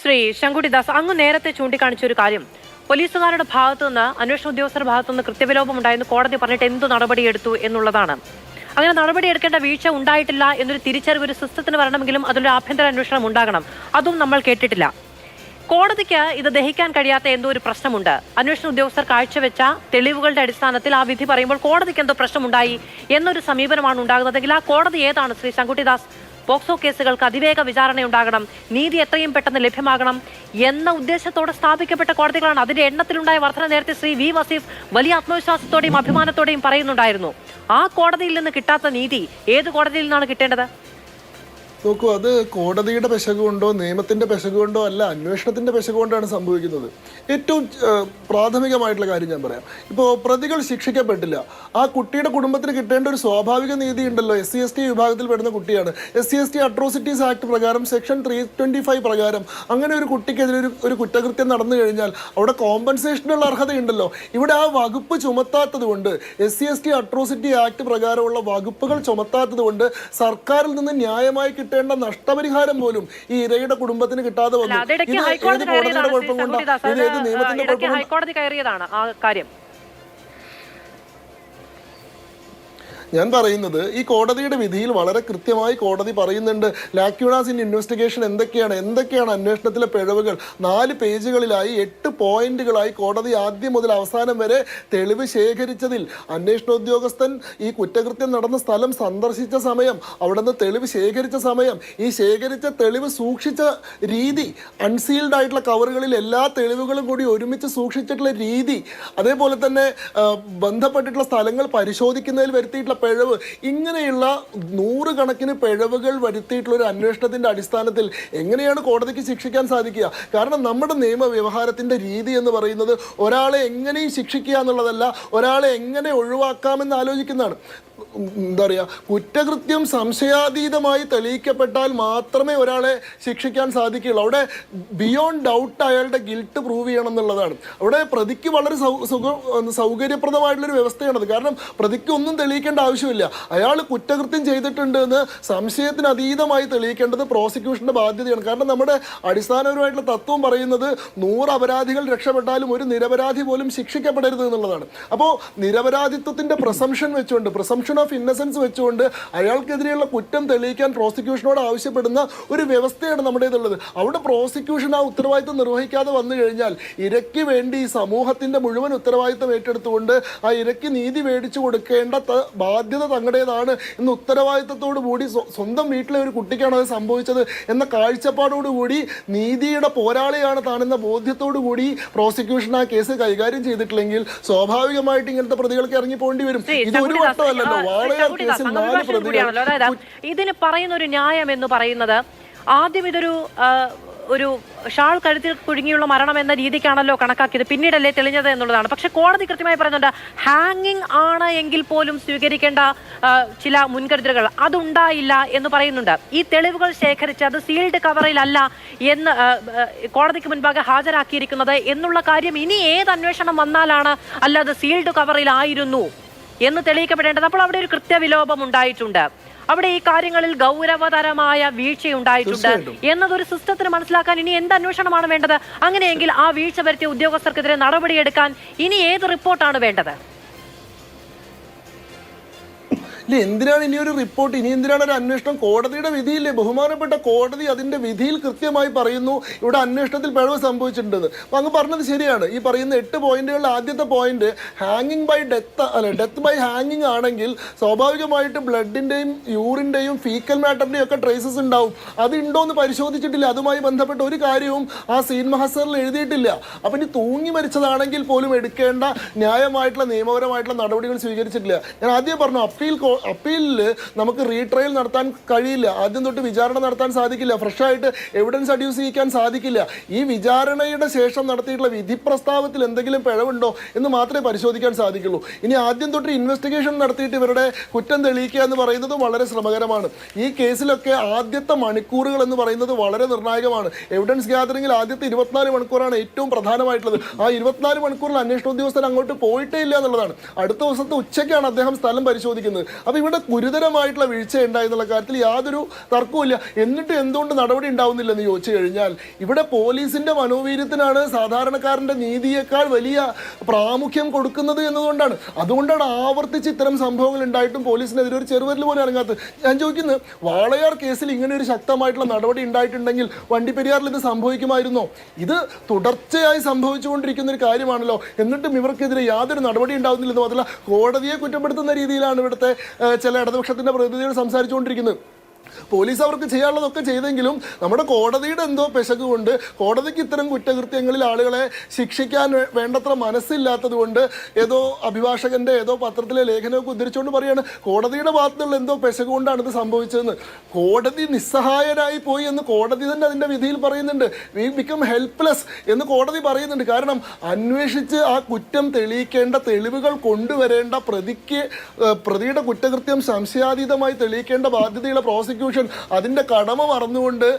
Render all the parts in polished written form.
ശ്രീ ശങ്കുടിദാസ്, അങ്ങ് നേരത്തെ ചൂണ്ടിക്കാണിച്ച ഒരു കാര്യം, പോലീസുകാരുടെ ഭാഗത്തുനിന്ന്, അന്വേഷണ ഉദ്യോഗസ്ഥരുടെ ഭാഗത്തുനിന്ന് കൃത്യവിലോപം ഉണ്ടായെന്ന് കോടതി പറഞ്ഞിട്ട് എന്ത് നടപടിയെടുത്തു എന്നുള്ളതാണ്. അങ്ങനെ നടപടിയെടുക്കേണ്ട വീഴ്ച ഉണ്ടായിട്ടില്ല എന്നൊരു തിരിച്ചറിവ് ഒരു സിസ്റ്റത്തിന് വരണമെങ്കിലും അതിലൊരു ആഭ്യന്തര അന്വേഷണം ഉണ്ടാകണം. അതും നമ്മൾ കേട്ടിട്ടില്ല. കോടതിക്ക് ഇത് ദഹിക്കാൻ കഴിയാത്ത എന്തോ ഒരു പ്രശ്നമുണ്ട്. അന്വേഷണ ഉദ്യോഗസ്ഥർ കാഴ്ചവെച്ച തെളിവുകളുടെ അടിസ്ഥാനത്തിൽ ആ വിധി പറയുമ്പോൾ കോടതിക്ക് എന്തോ പ്രശ്നമുണ്ടായി എന്നൊരു സമീപനമാണ് ഉണ്ടാകുന്നതെങ്കിൽ ആ കോടതി ഏതാണ് ശ്രീ ശങ്കുടിദാസ്? പോക്സോ കേസുകൾക്ക് അതിവേഗ വിചാരണ ഉണ്ടാകണം, നീതി എത്രയും പെട്ടെന്ന് ലഭ്യമാകണം എന്ന ഉദ്ദേശത്തോടെ സ്ഥാപിക്കപ്പെട്ട കോടതികളാണ്. അതിന്റെ എണ്ണത്തിലുണ്ടായ വർധന നേരത്തെ ശ്രീ വി വസീഫ് വലിയ ആത്മവിശ്വാസത്തോടെയും അഭിമാനത്തോടെയും പറയുന്നുണ്ടായിരുന്നു. ആ കോടതിയിൽ നിന്ന് കിട്ടാത്ത നീതി ഏത് കോടതിയിൽ നിന്നാണ് കിട്ടേണ്ടത്? നോക്കൂ, അത് കോടതിയുടെ പെശക് കൊണ്ടോ നിയമത്തിന്റെ പെശക് കൊണ്ടോ അല്ല, അന്വേഷണത്തിന്റെ പെശക് കൊണ്ടാണ് സംഭവിക്കുന്നത്. ഏറ്റവും പ്രാഥമികമായിട്ടുള്ള കാര്യം ഞാൻ പറയാം. ഇപ്പോൾ പ്രതികൾ ശിക്ഷിക്കപ്പെട്ടില്ല, ആ കുട്ടിയുടെ കുടുംബത്തിന് കിട്ടേണ്ട ഒരു സ്വാഭാവിക നീതി ഉണ്ടല്ലോ. SC/ST വിഭാഗത്തിൽ പെടുന്ന കുട്ടിയാണ്. SC/ST അട്രോസിറ്റീസ് ആക്ട് പ്രകാരം സെക്ഷൻ 325 പ്രകാരം അങ്ങനെ ഒരു കുട്ടിക്കെതിരെ ഒരു കുറ്റകൃത്യം നടന്നു കഴിഞ്ഞാൽ അവിടെ കോമ്പൻസേഷനുള്ള അർഹതയുണ്ടല്ലോ. ഇവിടെ ആ വകുപ്പ് ചുമത്താത്തത് കൊണ്ട്, SC/ST അട്രോസിറ്റി ആക്ട് പ്രകാരമുള്ള വകുപ്പുകൾ ചുമത്താത്തത് കൊണ്ട് സർക്കാരിൽ നിന്ന് ന്യായമായി കിട്ടേണ്ട നഷ്ടപരിഹാരം പോലും ഈ ഇരയുടെ കുടുംബത്തിന് കിട്ടാതെ വന്നു. ഹൈക്കോടതി കയറിയതാണ് ആ കാര്യം. ഞാൻ പറയുന്നത് ഈ കോടതിയുടെ വിധിയിൽ വളരെ കൃത്യമായി കോടതി പറയുന്നുണ്ട് ലാക്യൂണാസ് ഇൻ ഇൻവെസ്റ്റിഗേഷൻ എന്തൊക്കെയാണ് അന്വേഷണത്തിലെ പിഴവുകൾ. 4 പേജുകളിലായി 8 പോയിന്റുകളായി കോടതി ആദ്യം മുതൽ അവസാനം വരെ തെളിവ് ശേഖരിച്ചതിൽ അന്വേഷണ ഉദ്യോഗസ്ഥൻ ഈ കുറ്റകൃത്യം നടന്ന സ്ഥലം സന്ദർശിച്ച സമയം, അവിടെ നിന്ന് തെളിവ് ശേഖരിച്ച സമയം, ഈ ശേഖരിച്ച തെളിവ് സൂക്ഷിച്ച രീതി, അൺസീൽഡ് ആയിട്ടുള്ള കവറുകളിൽ എല്ലാ തെളിവുകളും കൂടി ഒരുമിച്ച് സൂക്ഷിച്ചിട്ടുള്ള രീതി, അതേപോലെ തന്നെ ബന്ധപ്പെട്ടിട്ടുള്ള സ്ഥലങ്ങൾ പരിശോധിക്കുന്നതിൽ വരുത്തിയിട്ടുള്ള പിഴവ്, ഇങ്ങനെയുള്ള 100 കണക്കിന് പിഴവുകൾ വരുത്തിയിട്ടുള്ള ഒരു അന്വേഷണത്തിന്റെ അടിസ്ഥാനത്തിൽ എങ്ങനെയാണ് കോടതിക്ക് ശിക്ഷിക്കാൻ സാധിക്കുക? കാരണം നമ്മുടെ നിയമവ്യവഹാരത്തിന്റെ രീതി എന്ന് പറയുന്നത് ഒരാളെ എങ്ങനെയും ശിക്ഷിക്കുക എന്നുള്ളതല്ല, ഒരാളെ എങ്ങനെ ഒഴിവാക്കാമെന്ന് ആലോചിക്കുന്നതാണ്. എന്താ പറയുക, കുറ്റകൃത്യം സംശയാതീതമായി തെളിയിക്കപ്പെട്ടാൽ മാത്രമേ ഒരാളെ ശിക്ഷിക്കാൻ സാധിക്കുകയുള്ളൂ. അവിടെ ബിയോണ്ട് ഡൗട്ട് അയാളുടെ ഗിൽട്ട് പ്രൂവ് ചെയ്യണം എന്നുള്ളതാണ്. അവിടെ പ്രതിക്ക് വളരെ സൗകര്യപ്രദമായിട്ടുള്ളൊരു വ്യവസ്ഥയാണത്. കാരണം പ്രതിക്ക് ഒന്നും തെളിയിക്കേണ്ട ആവശ്യമില്ല. അയാൾ കുറ്റകൃത്യം ചെയ്തിട്ടുണ്ട് എന്ന് സംശയത്തിന് അതീതമായി തെളിയിക്കേണ്ടത് പ്രോസിക്യൂഷന്റെ ബാധ്യതയാണ്. കാരണം നമ്മുടെ അടിസ്ഥാനപരമായിട്ടുള്ള തത്വം പറയുന്നത് 100 അപരാധികൾ രക്ഷപ്പെട്ടാലും ഒരു നിരപരാധി പോലും ശിക്ഷിക്കപ്പെടരുത് എന്നുള്ളതാണ്. അപ്പോൾ നിരപരാധിത്വത്തിന്റെ പ്രസംഷൻ വെച്ചുകൊണ്ട്, പ്രസംഷൻ ഓഫ് ഇന്നസെൻസ് വെച്ചുകൊണ്ട് അയാൾക്കെതിരെയുള്ള കുറ്റം തെളിയിക്കാൻ പ്രോസിക്യൂഷനോട് ആവശ്യപ്പെടുന്ന ഒരു വ്യവസ്ഥയാണ് നമ്മുടേതുള്ളത്. അവിടെ പ്രോസിക്യൂഷൻ ആ ഉത്തരവാദിത്വം നിർവഹിക്കാതെ വന്നു കഴിഞ്ഞാൽ ഇരയ്ക്ക് വേണ്ടി സമൂഹത്തിന്റെ മുഴുവൻ ഉത്തരവാദിത്വം ഏറ്റെടുത്തുകൊണ്ട് ആ ഇരയ്ക്ക് നീതി മേടിച്ചു കൊടുക്കേണ്ട ബാധ്യത തങ്ങളുടേതാണ് എന്ന ഉത്തരവാദിത്വത്തോടു കൂടി, സ്വന്തം വീട്ടിലെ ഒരു കുട്ടിക്കാണ് അത് സംഭവിച്ചത് എന്ന കാഴ്ചപ്പാടോടുകൂടി, നീതിയുടെ പോരാളിയാണ് താനെന്ന ബോധ്യത്തോടു കൂടി പ്രോസിക്യൂഷൻ ആ കേസ് കൈകാര്യം ചെയ്തിട്ടില്ലെങ്കിൽ സ്വാഭാവികമായിട്ട് ഇങ്ങനത്തെ പ്രതികൾക്ക് ഇറങ്ങി പോകേണ്ടി വരും. ഇത് ഒരു വട്ടമല്ലല്ലോ, വാളയാർ കേസിൽ 4 പ്രതികൾ. ഇതിന് പറയുന്ന ഒരു ന്യായം എന്ന് പറയുന്നത്, ആദ്യം ഇതൊരു ഷാൾ കഴുത്തിൽ കുടുങ്ങിയുള്ള മരണം എന്ന രീതിക്കാണല്ലോ കണക്കാക്കിയത്, പിന്നീടല്ലേ തെളിഞ്ഞത് എന്നുള്ളതാണ്. പക്ഷെ കോടതി കൃത്യമായി പറയുന്നുണ്ട് ഹാങ്ങിങ് ആണ് എങ്കിൽ പോലും സ്വീകരിക്കേണ്ട ചില മുൻകരുതലുകൾ അതുണ്ടായില്ല എന്ന് പറയുന്നുണ്ട്. ഈ തെളിവുകൾ ശേഖരിച്ച് അത് സീൽഡ് കവറിലല്ല എന്ന് കോടതിക്ക് മുൻപാകെ ഹാജരാക്കിയിരിക്കുന്നത് എന്നുള്ള കാര്യം ഇനി ഏത് അന്വേഷണം വന്നാലാണ് അല്ലാതെ സീൽഡ് കവറിലായിരുന്നു എന്ന് തെളിയിക്കപ്പെടേണ്ടത്. അപ്പോൾ അവിടെ ഒരു കൃത്യവിലോപം ഉണ്ടായിട്ടുണ്ട്, അവിടെ ഈ കാര്യങ്ങളിൽ ഗൗരവതരമായ വീഴ്ചയുണ്ടായിട്ടുണ്ട് എന്നതൊരു സിസ്റ്റത്തിന് മനസ്സിലാക്കാൻ ഇനി എന്ത് അന്വേഷണമാണ് വേണ്ടത്? അങ്ങനെയെങ്കിൽ ആ വീഴ്ച വരുത്തിയ ഉദ്യോഗസ്ഥർക്കെതിരെ നടപടിയെടുക്കാൻ ഇനി ഏത് റിപ്പോർട്ടാണ് വേണ്ടത്? ഇല്ല, എന്തിനാണ് ഇനിയൊരു റിപ്പോർട്ട്, ഇനി എന്തിനാണ് ഒരു അന്വേഷണം? കോടതിയുടെ വിധിയില്ലേ, ബഹുമാനപ്പെട്ട കോടതി അതിൻ്റെ വിധിയിൽ കൃത്യമായി പറയുന്നു ഇവിടെ അന്വേഷണത്തിൽ പിഴവ് സംഭവിച്ചിട്ടുണ്ടെന്ന്. അപ്പം അങ്ങ് പറഞ്ഞത് ശരിയാണ്. ഈ പറയുന്ന 8 പോയിന്റുകളിൽ ആദ്യത്തെ പോയിന്റ് ഹാങ്ങിങ് ബൈ ഡെത്ത് ബൈ ഹാങ്ങിങ് ആണെങ്കിൽ സ്വാഭാവികമായിട്ട് ബ്ലഡിൻ്റെയും യൂറിൻ്റെയും ഫീക്കൽ മാറ്ററിൻ്റെയും ഒക്കെ ട്രേസസ് ഉണ്ടാവും. അതുണ്ടോ എന്ന് പരിശോധിച്ചിട്ടില്ല. അതുമായി ബന്ധപ്പെട്ട ഒരു കാര്യവും ആ സീൻ മഹസറിൽ എഴുതിയിട്ടില്ല. അപ്പം ഇനി തൂങ്ങി മരിച്ചതാണെങ്കിൽ പോലും എടുക്കേണ്ട ന്യായമായിട്ടുള്ള നിയമപരമായിട്ടുള്ള നടപടികൾ സ്വീകരിച്ചിട്ടില്ല. ഞാൻ ആദ്യം പറഞ്ഞു, അപ്പീലിൽ നമുക്ക് റീട്രയൽ നടത്താൻ കഴിയില്ല. ആദ്യം തൊട്ട് വിചാരണ നടത്താൻ സാധിക്കില്ല, ഫ്രഷായിട്ട് എവിഡൻസ് അഡ്യൂസ് ചെയ്യിക്കാൻ സാധിക്കില്ല. ഈ വിചാരണയുടെ ശേഷം നടത്തിയിട്ടുള്ള വിധി പ്രസ്താവത്തിൽ എന്തെങ്കിലും പിഴവുണ്ടോ എന്ന് മാത്രമേ പരിശോധിക്കാൻ സാധിക്കുള്ളൂ. ഇനി ആദ്യം തൊട്ട് ഇൻവെസ്റ്റിഗേഷൻ നടത്തിയിട്ട് ഇവരുടെ കുറ്റം തെളിയിക്കുക എന്ന് പറയുന്നത് വളരെ ശ്രമകരമാണ്. ഈ കേസിലൊക്കെ ആദ്യത്തെ മണിക്കൂറുകൾ എന്ന് പറയുന്നത് വളരെ നിർണായകമാണ്. എവിഡൻസ് ഗ്യാതറിംഗിൽ ആദ്യത്തെ 24 മണിക്കൂറാണ് ഏറ്റവും പ്രധാനമായിട്ടുള്ളത്. ആ 24 മണിക്കൂറിൽ അന്വേഷണ ഉദ്യോഗസ്ഥൻ അങ്ങോട്ട് പോയിട്ടേ ഇല്ല എന്നുള്ളതാണ്. അടുത്ത ദിവസത്തെ ഉച്ചയ്ക്കാണ് അദ്ദേഹം സ്ഥലം പരിശോധിക്കുന്നത്. അപ്പൊ ഇവിടെ ഗുരുതരമായിട്ടുള്ള വീഴ്ച ഉണ്ടായി എന്നുള്ള കാര്യത്തിൽ യാതൊരു തർക്കവുമില്ല. എന്നിട്ട് എന്തുകൊണ്ട് നടപടി ഉണ്ടാവുന്നില്ലെന്ന് ചോദിച്ചു കഴിഞ്ഞാൽ ഇവിടെ പോലീസിന്റെ മനോവീര്യത്തിനാണ് സാധാരണക്കാരന്റെ നീതിയേക്കാൾ വലിയ പ്രാമുഖ്യം കൊടുക്കുന്നത് എന്നതുകൊണ്ടാണ്. അതുകൊണ്ടാണ് ആവർത്തിച്ച് ഇത്തരം സംഭവങ്ങൾ ഉണ്ടായിട്ടും പോലീസിനെതിരെ ഒരു ചെറുവിരൽ പോലും ഇറങ്ങാത്തത്. ഞാൻ ചോദിക്കുന്നത്, വാളയാർ കേസിൽ ഇങ്ങനെ ഒരു ശക്തമായിട്ടുള്ള നടപടി ഉണ്ടായിട്ടുണ്ടെങ്കിൽ വണ്ടിപ്പെരിയാറിൽ ഇത് സംഭവിക്കുമായിരുന്നോ? ഇത് തുടർച്ചയായി സംഭവിച്ചുകൊണ്ടിരിക്കുന്ന ഒരു കാര്യമാണല്ലോ. എന്നിട്ടും ഇവർക്കെതിരെ യാതൊരു നടപടി ഉണ്ടാവുന്നില്ലെന്ന് മാത്രമല്ല കോടതിയെ കുറ്റപ്പെടുത്തുന്ന രീതിയിലാണ് ഇവിടുത്തെ ചില ഇടതുപക്ഷത്തിന്റെ പ്രതിനിധികൾ സംസാരിച്ചുകൊണ്ടിരിക്കുന്നത്. പോലീസ് അവർക്ക് ചെയ്യാനുള്ളതൊക്കെ ചെയ്തെങ്കിലും നമ്മുടെ കോടതിയുടെ എന്തോ പെശക് കൊണ്ട്, കോടതിക്ക് ഇത്തരം കുറ്റകൃത്യങ്ങളിൽ ആളുകളെ ശിക്ഷിക്കാൻ വേണ്ടത്ര മനസ്സില്ലാത്തത് കൊണ്ട് ഏതോ അഭിഭാഷകന്റെ ഏതോ പത്രത്തിലെ ലേഖനമൊക്കെ ഉദ്ധരിച്ചുകൊണ്ട് പറയാണ് കോടതിയുടെ ഭാഗത്തുള്ള എന്തോ പെശക് കൊണ്ടാണ് ഇത് സംഭവിച്ചതെന്ന്. കോടതി നിസ്സഹായരായി പോയി എന്ന് കോടതി തന്നെ അതിന്റെ വിധിയിൽ പറയുന്നുണ്ട്. വി ബിക്കം ഹെൽപ്ലെസ് എന്ന് കോടതി പറയുന്നുണ്ട്. കാരണം അന്വേഷിച്ച് ആ കുറ്റം തെളിയിക്കേണ്ട തെളിവുകൾ കൊണ്ടുവരേണ്ട പ്രതിയുടെ കുറ്റകൃത്യം സംശയാതീതമായി തെളിയിക്കേണ്ട ബാധ്യതയുള്ള പ്രോസിക്യൂഷൻ അതിന്റെ കടമ മറന്നുകൊണ്ട്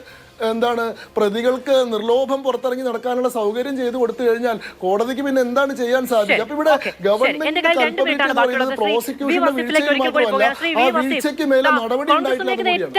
എന്താണ് പ്രതികൾക്ക് നിർലോഭം പുറത്തിറങ്ങി നടക്കാനുള്ള സൗകര്യം ചെയ്തു കൊടുത്തു കഴിഞ്ഞാൽ കോടതിക്ക് പിന്നെ എന്താണ് ചെയ്യാൻ സാധിക്കുക? അപ്പൊ ഇവിടെ ഗവൺമെന്റ് പ്രോസിക്യൂഷന്റെ വീഴ്ചയിൽ മാത്രമല്ല ആ വീഴ്ചയ്ക്ക് മേലെ നടപടി ഉണ്ടായിട്ടുള്ളത് കൂടിയാണ്.